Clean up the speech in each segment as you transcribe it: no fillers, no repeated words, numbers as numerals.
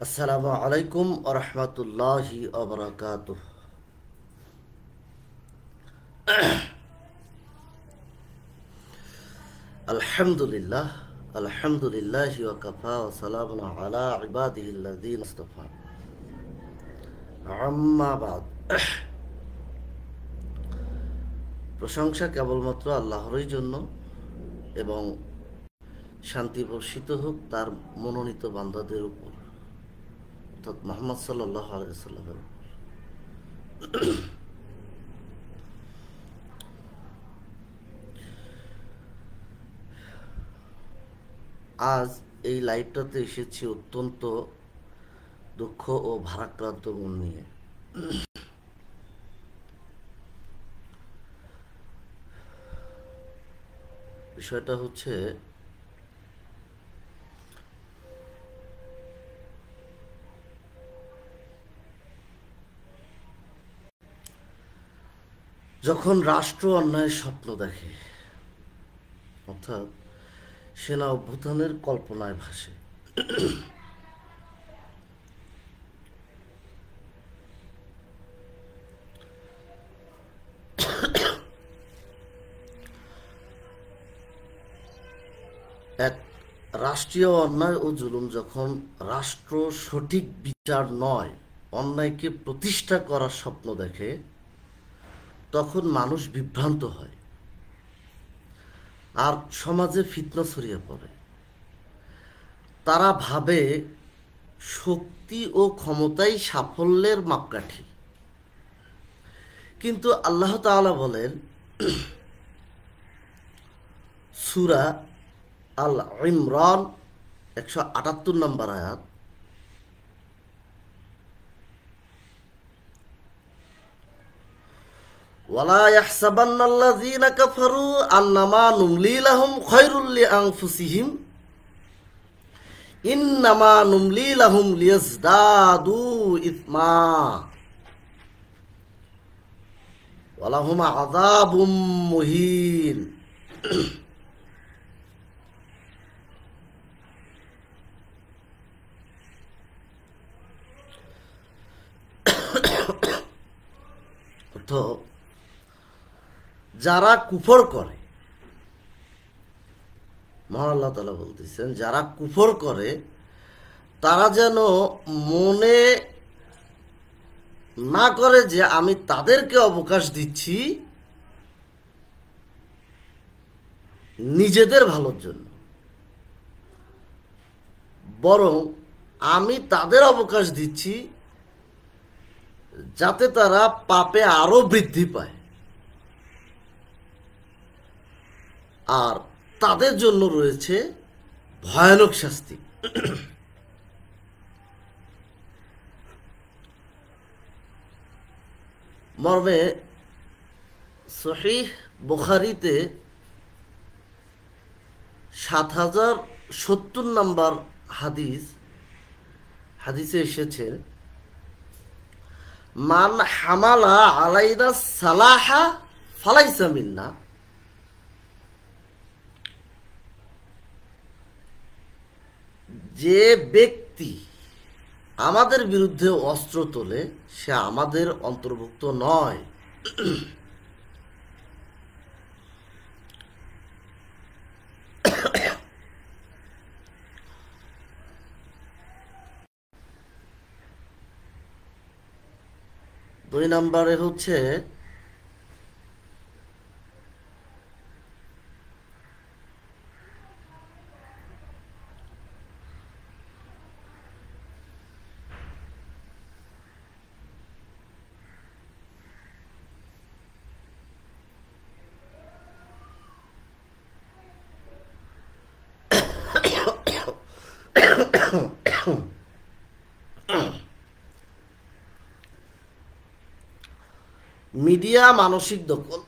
আসসালামু আলাইকুম ওয়া রাহমাতুল্লাহি ওয়া বারাকাতুহু। আলহামদুলিল্লাহ আলহামদুলিল্লাহি ওয়া কাফা ওয়া সালামুন আলা ইবাদিহিল্লাযীনা ইসতাফা। আম্মা বাদ। প্রশংসা কেবলমাত্র আল্লাহরই জন্য এবং শান্তি বর্ষিত হোক তার মনোনীত বান্দাদের উপর, অর্থাৎ মুহাম্মদ সাল্লাল্লাহু আলাইহি ওয়াসাল্লামের উপর। আজ এই লাইভটাতে এসেছি অত্যন্ত দুঃখ ও ভারাক্রান্ত মন নিয়ে। বিষয়টা হচ্ছে, যখন রাষ্ট্র অন্যায়ের স্বপ্ন দেখে, অর্থাৎ সেনা অভ্যুত্থানের কল্পনায় ভাসে, এক রাষ্ট্রীয় অন্যায় ও জুলুম যখন রাষ্ট্র সঠিক বিচার নয় অন্যায়কে প্রতিষ্ঠা করার স্বপ্ন দেখে, তখন মানুষ বিভ্রান্ত হয় আর সমাজে ফিতনা ছড়িয়ে পড়ে। তারা ভাবে শক্তি ও ক্ষমতাই সাফল্যের মাপকাঠি, কিন্তু আল্লাহ তাআলা বলেন সূরা আল ইমরান 178 নম্বর আয়াত, ওয়ালা ইয়াহসাবান্নাল্লাযীনা কাফারু আন্নামা নুমলি লাহুম খায়রুল লিআনফুসিহিম ইন্নামা নুমলি লাহুম লিয়াজদাদু ইসমা ওয়ালাহুম আযাবুম মুহিন। তো যারা কুফর করে, মহান আল্লাহ তাআলা বলতেছেন, যারা কুফর করে তারা যেন মনে না করে যে আমি তাদেরকে অবকাশ দিচ্ছি নিজেদের ভালোর জন্য, বরং আমি তাদের অবকাশ দিচ্ছি যাতে তারা পাপে আরো বৃদ্ধি পায় আর তাদের জন্য রয়েছে ভয়ানক শাস্তি। মর্মে সহিহ বুখারীতে 7070 নম্বর হাদিসে এসেছে, মান হামালা আলাইনা সালাহা ফালাইসা মিন্না, যে ব্যক্তি আমাদের বিরুদ্ধে অস্ত্র তোলে সে আমাদের অন্তর্ভুক্ত নয়। দুই নম্বরে হচ্ছে মিডিয়া মানসিক দখল।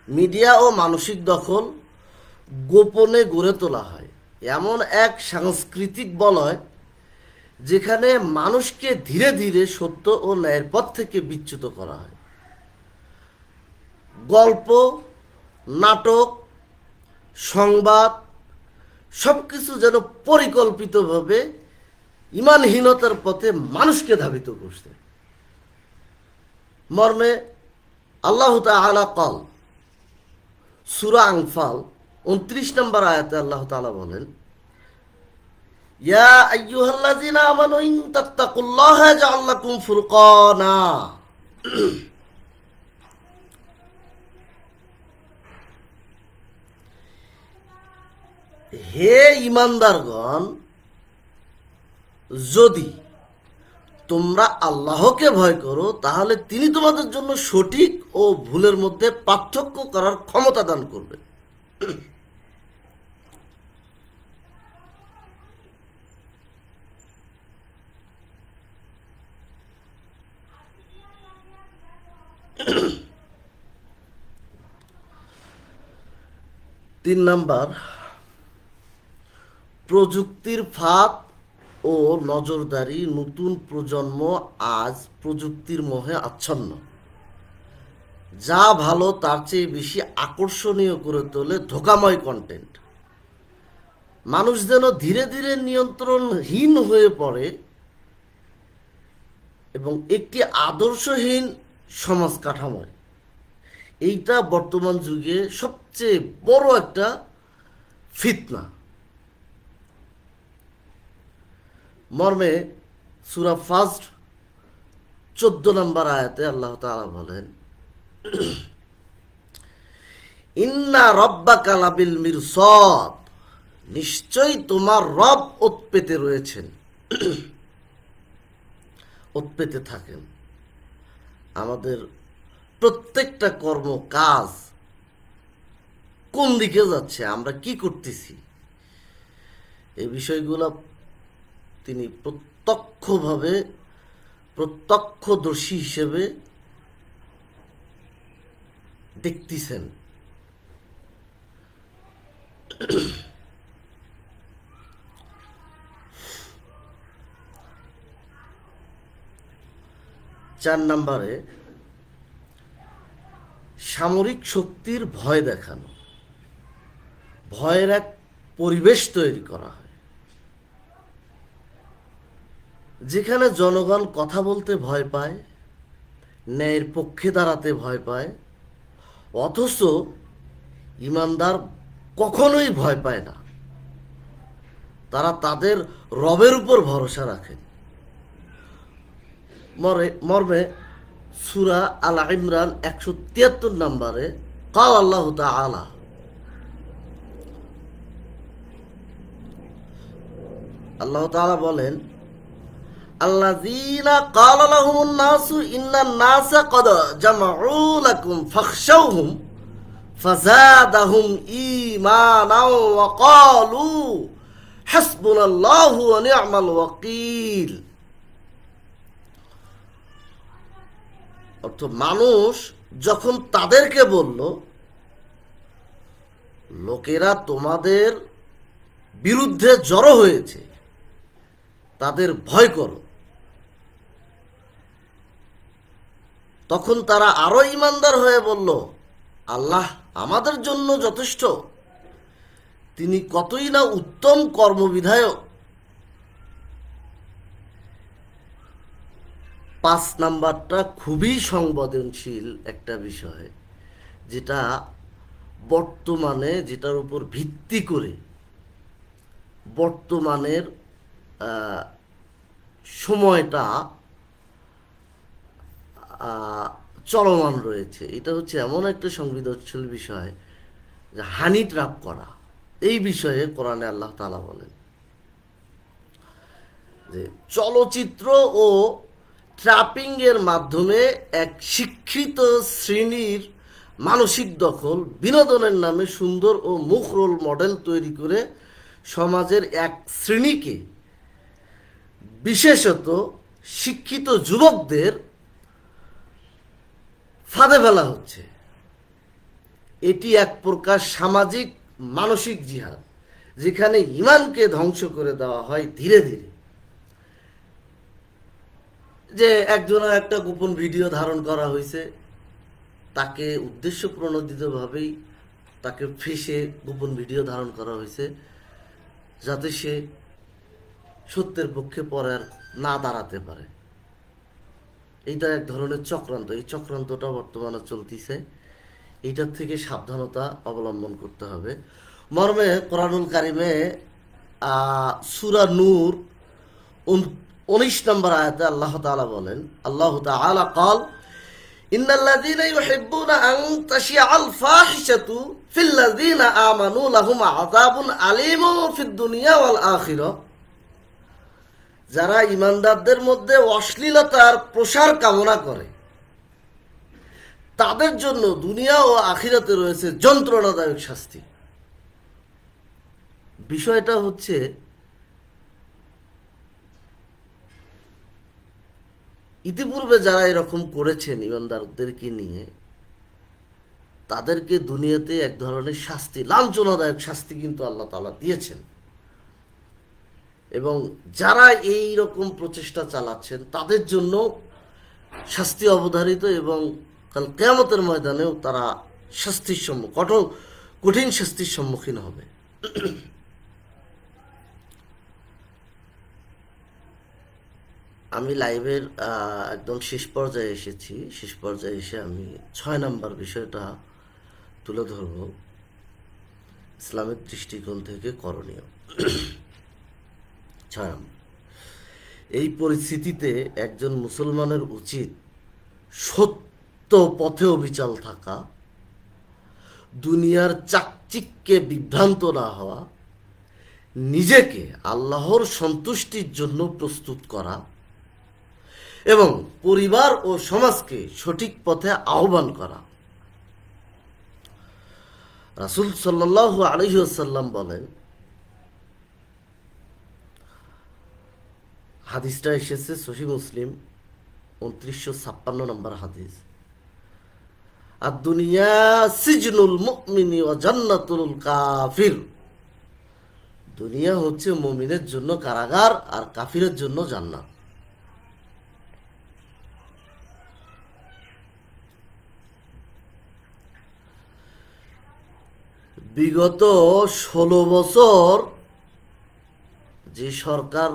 মিডিয়া ও মানসিক দখল গোপনে গড়ে তোলা হয় এমন এক সাংস্কৃতিক বলয় যেখানে মানুষকে ধীরে ধীরে সত্য ও ন্যায়ের পথ থেকে বিচ্যুত করা হয়। গল্প, নাটক, সংবাদ সবকিছু যেন পরিকল্পিতভাবে ইমানহীনতার পথে মানুষকে ধাবিত করছে। মর্মে আল্লাহ তাআলা কল সূরা আনফাল 29 নম্বর আয়াতে আল্লাহ তাআলা বলেন, ইয়া আইয়ুহাল্লাযীনা আমানু ইন তাত্তাকুল্লাহা ইয়াজআল লাকুম ফুরকানা। হে ঈমানদারগণ, যদি তোমরা আল্লাহকে ভয় করো তাহলে তিনি তোমাদের জন্য সঠিক ও ভুলের মধ্যে পার্থক্য করার ক্ষমতা দান করবে। তিন নাম্বার, প্রযুক্তির ফাঁদ ও নজরদারি। নতুন প্রজন্ম আজ প্রযুক্তির মোহে আচ্ছন্ন। যা ভালো তার চেয়ে বেশি আকর্ষণীয় করে তোলে ধোঁকাময় কন্টেন্ট। মানুষ যেন ধীরে ধীরে নিয়ন্ত্রণহীন হয়ে পড়ে এবং একটি আদর্শহীন সমাজ কাঠামোয়। এইটা বর্তমান যুগে সবচেয়ে বড় একটা ফিতনা। মর্মে সূরা ফাজর 14 নম্বর আয়াতে আল্লাহ তাআলা বলেন, ইন্না রাব্বাকা লাবিল মিরসাদ। নিশ্চয়ই তোমার রব ওৎপেতে রয়েছেন, ওৎপেতে থাকেন। আমাদের প্রত্যেকটা কর্ম কাজ কোন দিকে যাচ্ছে, আমরা কি করতেছি, এই বিষয়গুলো তিনি প্রত্যক্ষদর্শী হিসেবে দেখতেছেন। চার নম্বরে, সামরিক শক্তির ভয় দেখানো। ভয়ের এক পরিবেশ তৈরি করা হয় যেখানে জনগণ কথা বলতে ভয় পায়, ন্যায়ের পক্ষে দাঁড়াতে ভয় পায়, অথচ ঈমানদার কখনোই ভয় পায় না। তারা তাদের রবের উপর ভরসা রাখেন। মর্মে সূরা আল ইমরান 173 নম্বরে কাল আল্লাহ তাআলা, আল্লাহ তাআলা বলেন, আল্লাযীনা ক্বালা লাহুমুন নাসু ইন্নান নাসা ক্বাদ জামাউ লাকুম ফাখশাউহুম ফাযাদাহুম ঈমানাও ওয়া ক্বালু হাসবুনাল্লাহু ওয়া নি'মাল ওয়াকিল। অর্থাৎ মানুষ যখন তাদেরকে বলল, লোকেরা তোমাদের বিরুদ্ধে জড়ো হয়েছে, তাদের ভয় করো, তখন তারা আরো ঈমানদার হয়ে বলল, আল্লাহ আমাদের জন্য যথেষ্ট, তিনি কতই না উত্তম কর্মবিধায়ক। 5 নাম্বারটা খুবই সংবেদনশীল একটা বিষয়, যেটা বর্তমানে, যেটার উপর ভিত্তি করে বর্তমানের সময়টা চলমান রয়েছে। এটা হচ্ছে এমন একটা সংবেদনশীল বিষয় যে হানি ট্র্যাপ করা। এই বিষয়ে কোরআনে আল্লাহ তাআলা বলেন যে চলচ্চিত্র ও ট্র্যাপিং এর মাধ্যমে এক শিক্ষিত শ্রেণীর মানসিক দখল, বিনোদনের নামে সুন্দর ও মুখরোল মডেল তৈরি করে সমাজের এক শ্রেণীকে, বিশেষত শিক্ষিত যুবকদের ফাঁদে ফেলা হচ্ছে। এটি এক প্রকার সামাজিক মানসিক জিহাদ, যেখানে ঈমানকে ধ্বংস করে দেওয়া হয় ধীরে ধীরে। যে একজনের একটা গোপন ভিডিও ধারণ করা হয়েছে, তাকে উদ্দেশ্য প্রণোদিতভাবেই তাকে ফেঁসে গোপন ভিডিও ধারণ করা হয়েছে, যাতে সে সত্যের পক্ষে পরে আর না দাঁড়াতে পারে। এইটা এক ধরনের চক্রান্ত। এই চক্রান্তটা বর্তমানে চলতিছে, এইটার থেকে সাবধানতা অবলম্বন করতে হবে। মর্মে কোরআনুল কারিমে সূরা নূর 19 নম্বর আয়াতে আল্লাহ তাআলা বলেন, আল্লাহ তাআলা قال إن الذين يحبون أن تشيع الفاحشة في الذين آمنوا لهم عذاب أليم في الدنيا والآخرة। যারা ইমানদারদের মধ্যে অশ্লীলতার প্রসার কামনা করে তাদের জন্য দুনিয়া ও আখিরাতে রয়েছে যন্ত্রণাদায়ক শাস্তি। বিষয়টা হচ্ছে ইতিপূর্বে যারা এরকম করেছেন ইমানদারদেরকে নিয়ে, তাদেরকে দুনিয়াতে এক ধরনের শাস্তি, লাঞ্ছনাদায়ক শাস্তি কিন্তু আল্লাহ তাআলা দিয়েছেন। এবং যারা এই রকম প্রচেষ্টা চালাচ্ছেন তাদের জন্য শাস্তি অবধারিত, এবং কাল কিয়ামতের ময়দানেও তারা শাস্তির কঠিন শাস্তির সম্মুখীন হবে। আমি লাইভের একদম শেষ পর্যায়ে এসেছি। শেষ পর্যায়ে এসে আমি 6 নম্বর বিষয়টা তুলে ধরব, ইসলামের দৃষ্টিকোণ থেকে করণীয়। 6 নম্বর, এই পরিস্থিতিতে একজন মুসলমানের উচিত সত্য পথে অবিচল থাকা, দুনিয়ার চাকচিক্যে বিভ্রান্ত না হওয়া, নিজেকে আল্লাহর সন্তুষ্টির জন্য প্রস্তুত করা এবং পরিবার ও সমাজকে সঠিক পথে আহ্বান করা। রাসূল সাল্লাল্লাহু আলাইহি ওয়াসাল্লাম বলেন, হাদিসটা এসেছে সহিহ মুসলিম 2956 নম্বর হাদিস, আদ-দুনিয়া সিজনুল মুমিনি ওয়া জান্নাতুল কাফির। দুনিয়া হচ্ছে মুমিনের জন্য কারাগার আর কাফিরের জন্য জান্নাত। বিগত 16 বছর যে সরকার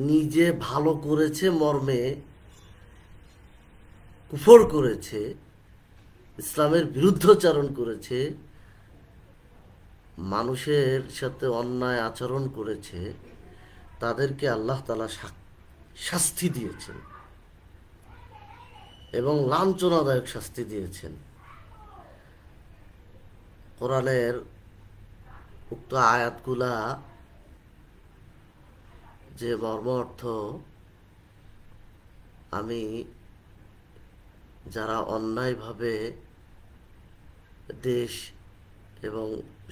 নিজে ভালো করেছে মর্মে কুফর করেছে, ইসলামের বিরুদ্ধাচরণ করেছে, মানুষের সাথে অন্যায় আচরণ করেছে, তাদেরকে আল্লাহ তাআলা শাস্তি দিয়েছেন এবং লাঞ্ছনাদায়ক শাস্তি দিয়েছেন। কোরআনের উক্ত আয়াতগুলা যে মর্ম অর্থ আমি যারা অন্যায়ভাবে দেশ এবং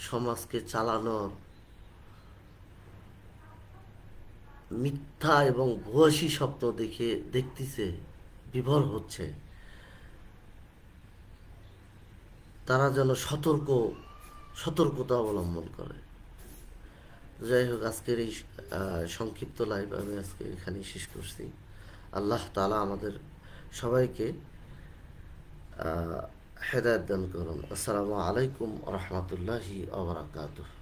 সমাজকে চালানোর মিথ্যা এবং ভুয়াশী স্বপ্ন দেখতেছে, বিভোর হচ্ছে, তারা যেন সতর্কতা অবলম্বন করে। যাই হোক, আজকের এই সংক্ষিপ্ত লাইভ আমি আজকে এখানেই শেষ করছি। আল্লাহ তাআলা আমাদের সবাইকে হেদায়েত দান করুন। আসসালামু আলাইকুম ওয়া রাহমাতুল্লাহি ওয়া বারাকাতুহু।